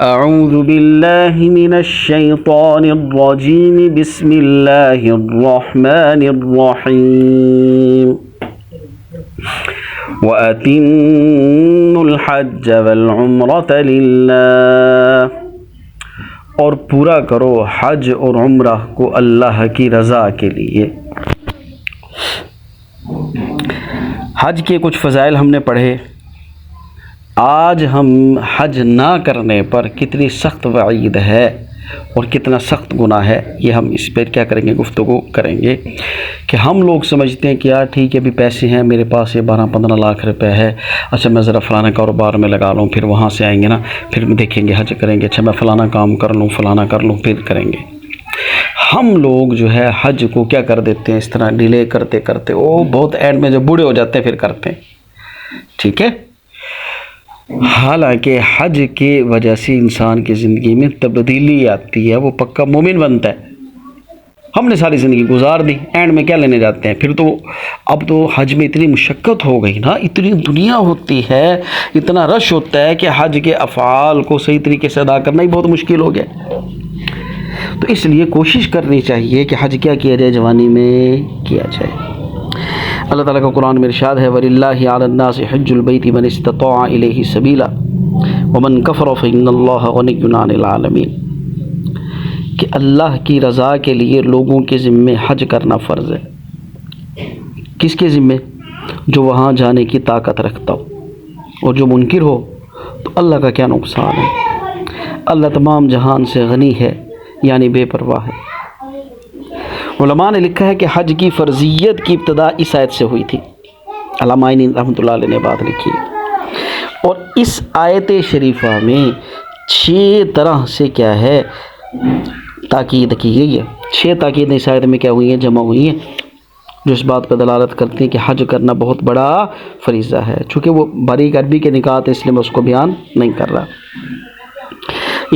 اعوذ باللہ من الشیطان الرجیم بسم اللہ الرحمن الرحیم وَأَتِمُّوا الْحَجَّ وَالْعُمْرَةَ لِلَّهِ، اور پورا کرو حج اور عمرہ کو اللہ کی رضا کے لیے۔ حج کے کچھ فضائل ہم نے پڑھے۔ آج ہم حج نہ کرنے پر کتنی سخت وعید ہے اور کتنا سخت گناہ ہے، یہ ہم اس پر کیا کریں گے، گفتگو کریں گے۔ کہ ہم لوگ سمجھتے ہیں کہ یار ٹھیک ہے، ابھی پیسے ہیں میرے پاس، یہ 12-15 لاکھ روپے ہے، اچھا میں ذرا فلانا کاروبار میں لگا لوں، پھر وہاں سے آئیں گے نا، پھر دیکھیں گے حج کریں گے، اچھا میں فلانا کام کر لوں، فلانا کر لوں، پھر کریں گے۔ ہم لوگ جو ہے حج کو کیا کر دیتے ہیں، اس طرح ڈیلے کرتے کرتے بہت اینڈ میں جب بوڑھے ہو جاتے ہیں پھر کرتے ہیں، ٹھیک ہے۔ حالانکہ حج کی وجہ سے انسان کی زندگی میں تبدیلی آتی ہے، وہ پکا مومن بنتا ہے۔ ہم نے ساری زندگی گزار دی، اینڈ میں کیا لینے جاتے ہیں؟ پھر تو اب تو حج میں اتنی مشقت ہو گئی نا، اتنی دنیا ہوتی ہے، اتنا رش ہوتا ہے کہ حج کے افعال کو صحیح طریقے سے ادا کرنا ہی بہت مشکل ہو گیا۔ تو اس لیے کوشش کرنی چاہیے کہ حج کیا کیا جائے، جوانی میں کیا جائے۔ اللہ تعالیٰ کا قرآن میں ارشاد ہے وَلِلَّهِ عَلَى النَّاسِ حِجُّ الْبَيْتِ مَنِ اسْتَطَاعَ إِلَيْهِ سَبِيلًا وَمَنْ كَفَرَ فَإِنَّ اللَّهَ غَنِيٌّ عَنِ الْعَالَمِينَ، کہ اللہ کی رضا کے لیے لوگوں کے ذمے حج کرنا فرض ہے۔ کس کے ذمے؟ جو وہاں جانے کی طاقت رکھتا ہو، اور جو منکر ہو تو اللہ کا کیا نقصان ہے۔ اللہ تمام جہان سے غنی ہے، یعنی بے پرواہ ہے۔ علماء نے لکھا ہے کہ حج کی فرضیت کی ابتدا اس آیت سے ہوئی تھی۔ علامہ عینی رحمۃ اللہ علیہ نے بات لکھی ہے، اور اس آیت شریفہ میں 6 طرح سے کیا ہے تاکید کی گئی ہے۔ 6 تاکیدیں اس آیت میں کیا ہوئی ہیں، جمع ہوئی ہیں، جو اس بات پر دلالت کرتی ہیں کہ حج کرنا بہت بڑا فریضہ ہے۔ چونکہ وہ باریک عربی کے نکات ہیں، اس لیے میں اس کو بیان نہیں کر رہا۔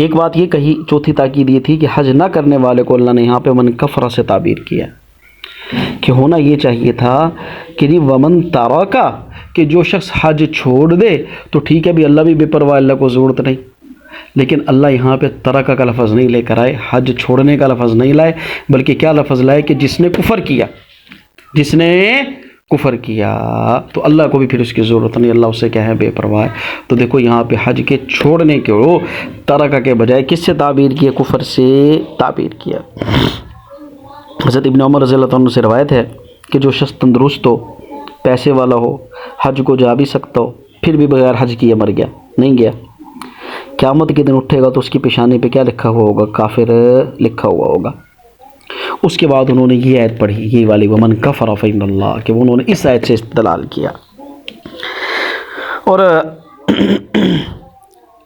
ایک بات یہ کہی، چوتھی تاکید یہ تھی کہ حج نہ کرنے والے کو اللہ نے یہاں پہ من کفر سے تعبیر کیا، کہ ہونا یہ چاہیے تھا کہ ومن تارکا، کہ جو شخص حج چھوڑ دے تو ٹھیک ہے بھی، اللہ بھی بے پرواہ، اللہ کو ضرورت نہیں، لیکن اللہ یہاں پہ ترکا کا لفظ نہیں لے کر آئے، حج چھوڑنے کا لفظ نہیں لائے، بلکہ کیا لفظ لائے کہ جس نے کفر کیا، جس نے کفر کیا تو اللہ کو بھی پھر اس کی ضرورت نہیں، اللہ اس سے کیا ہے، بے پرواہ ہے۔ تو دیکھو یہاں پہ حج کے چھوڑنے کے ترکا کے بجائے کس سے تعبیر کیا، کفر سے تعبیر کیا۔ حضرت ابن عمر رضی اللہ عنہ سے روایت ہے کہ جو شخص تندرست ہو، پیسے والا ہو، حج کو جا بھی سکتا ہو، پھر بھی بغیر حج کیے مر گیا، نہیں گیا، قیامت کے دن اٹھے گا تو اس کی پیشانی پہ کیا لکھا ہوا ہوگا، کافر لکھا ہوا ہوگا۔ اس کے بعد انہوں نے یہ آیت پڑھی، یہ والی ومن کفر فإن اللہ، کہ انہوں نے اس آیت سے استدلال کیا۔ اور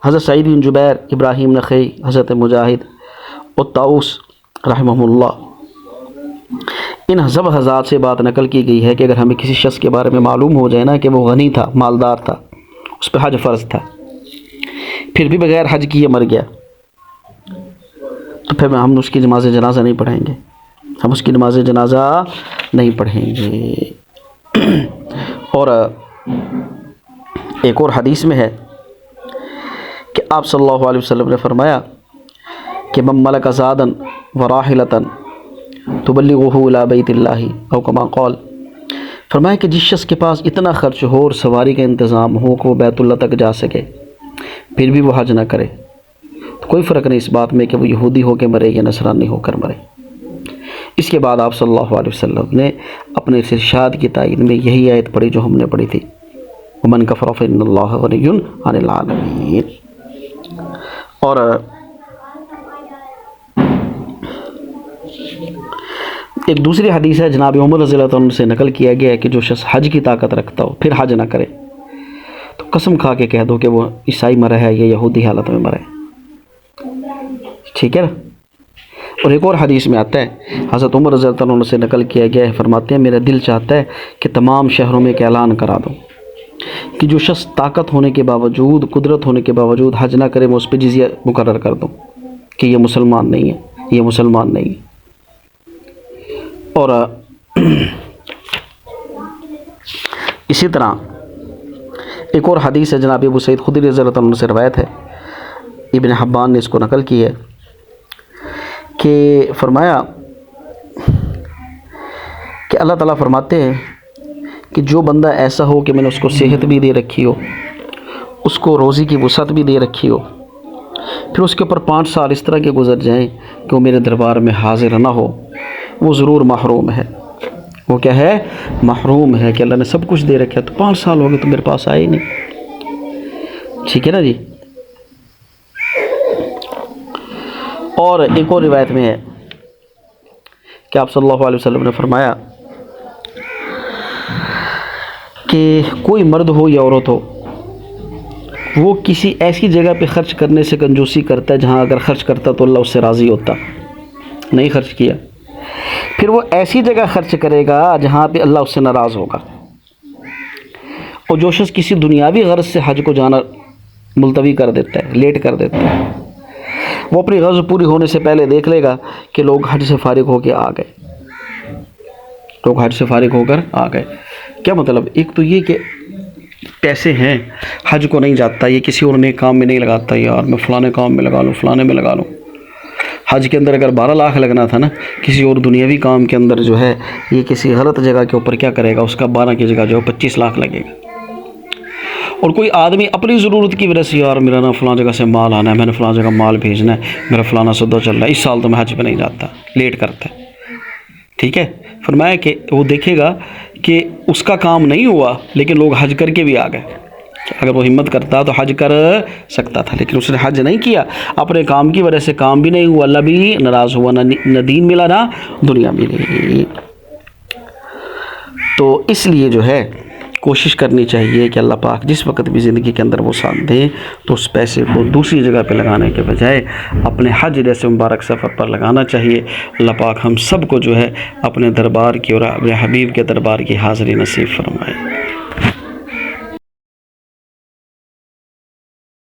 حضرت سعید بن جبیر، ابراہیم نخعی، حضرت مجاہد اور طاؤس رحمہ اللہ، ان سب حضرات سے بات نقل کی گئی ہے کہ اگر ہمیں کسی شخص کے بارے میں معلوم ہو جائے نا کہ وہ غنی تھا، مالدار تھا، اس پہ حج فرض تھا، پھر بھی بغیر حج کیے مر گیا، تو پھر ہم اس کی نماز جنازہ نہیں پڑھیں گے، ہم اس کی نماز جنازہ نہیں پڑھیں گے۔ اور ایک اور حدیث میں ہے کہ آپ صلی اللہ علیہ وسلم نے فرمایا کہ من ملک زادا وراحلۃ تبلغه الی بیت اللہ او کما قال، فرمایا کہ جس شخص کے پاس اتنا خرچ ہو اور سواری کا انتظام ہو کہ وہ بیت اللہ تک جا سکے، پھر بھی وہ حج نہ کرے، تو کوئی فرق نہیں اس بات میں کہ وہ یہودی ہو کے مرے یا نصرانی ہو کر مرے۔ اس کے بعد آپ صلی اللہ علیہ وسلم نے اپنے ارشاد کی تائید میں یہی آیت پڑھی جو ہم نے پڑھی تھی، ومن کفر فإن اللہ غنی عن العالمین۔ اور ایک دوسری حدیث ہے، جناب عمر رضی اللہ عنہ سے نقل کیا گیا ہے کہ جو شخص حج کی طاقت رکھتا ہو پھر حج نہ کرے تو قسم کھا کے کہہ دو کہ وہ عیسائی مرا ہے یا یہودی حالت میں مرا ہے، ٹھیک ہے نا۔ اور ایک اور حدیث میں آتا ہے، حضرت عمر رضی اللہ عنہ سے نقل کیا گیا ہے، فرماتے ہیں میرا دل چاہتا ہے کہ تمام شہروں میں ایک اعلان کرا دو کہ جو شخص طاقت ہونے کے باوجود، قدرت ہونے کے باوجود حج نہ کرے، میں اس پہ جزیہ مقرر کر دوں کہ یہ مسلمان نہیں ہے، یہ مسلمان نہیں ہے۔ اور اسی طرح ایک اور حدیث ہے جناب ابو سعید خدری رضی اللہ عنہ سے روایت ہے، ابن حبان نے اس کو نقل کی ہے کہ فرمایا کہ اللہ تعالیٰ فرماتے ہیں کہ جو بندہ ایسا ہو کہ میں نے اس کو صحت بھی دے رکھی ہو، اس کو روزی کی وسعت بھی دے رکھی ہو، پھر اس کے اوپر 5 سال اس طرح کے گزر جائیں کہ وہ میرے دربار میں حاضر نہ ہو، وہ ضرور محروم ہے۔ وہ کیا ہے؟ محروم ہے کہ اللہ نے سب کچھ دے رکھا ہے، تو 5 سال ہو گئے تو میرے پاس آئے ہی نہیں، ٹھیک ہے نا جی۔ اور ایک اور روایت میں ہے کہ آپ صلی اللہ علیہ وسلم نے فرمایا کہ کوئی مرد ہو یا عورت ہو، وہ کسی ایسی جگہ پہ خرچ کرنے سے کنجوسی کرتا ہے جہاں اگر خرچ کرتا تو اللہ اس سے راضی ہوتا، نہیں خرچ کیا، پھر وہ ایسی جگہ خرچ کرے گا جہاں پہ اللہ اس سے ناراض ہوگا۔ اور جو شخص کسی دنیاوی غرض سے حج کو جانا ملتوی کر دیتا ہے، لیٹ کر دیتا ہے، وہ اپنی غرض پوری ہونے سے پہلے دیکھ لے گا کہ لوگ حج سے فارغ ہو کے آ گئے، لوگ حج سے فارغ ہو کر آ گئے۔ کیا مطلب؟ ایک تو یہ کہ پیسے ہیں، حج کو نہیں جاتا، یہ کسی اور نئے کام میں نہیں لگاتا، یار میں فلانے کام میں لگا لوں، فلانے میں لگا لوں۔ حج کے اندر اگر 12 لاکھ لگنا تھا نا، کسی اور دنیاوی کام کے اندر جو ہے یہ کسی غلط جگہ کے اوپر کیا کرے گا، اس کا 12 کی جگہ جو ہے 25 لاکھ لگے گا۔ اور کوئی آدمی اپنی ضرورت کی وجہ سے، یار میرا نا فلاں جگہ سے مال آنا ہے، میں نے فلاں جگہ مال بھیجنا ہے، میرا فلانا سودا چل رہا ہے، اس سال تو میں حج پہ نہیں جاتا، لیٹ کرتا ہے، ٹھیک ہے۔ فرمایا کہ وہ دیکھے گا کہ اس کا کام نہیں ہوا لیکن لوگ حج کر کے بھی آ گئے۔ اگر وہ ہمت کرتا تو حج کر سکتا تھا، لیکن اس نے حج نہیں کیا، اپنے کام کی وجہ سے کام بھی نہیں ہوا، اللہ بھی ناراض ہوا، نہ دین ملا نہ دنیا ملی۔ تو اس لیے جو ہے کوشش کرنی چاہیے کہ اللہ پاک جس وقت بھی زندگی کے اندر وہ ساتھ دے تو اس پیسے کو دوسری جگہ پہ لگانے کے بجائے اپنے حج جیسے مبارک سفر پر لگانا چاہیے۔ اللہ پاک ہم سب کو جو ہے اپنے دربار کی اور اپنے حبیب کے دربار کی حاضری نصیب فرمائے۔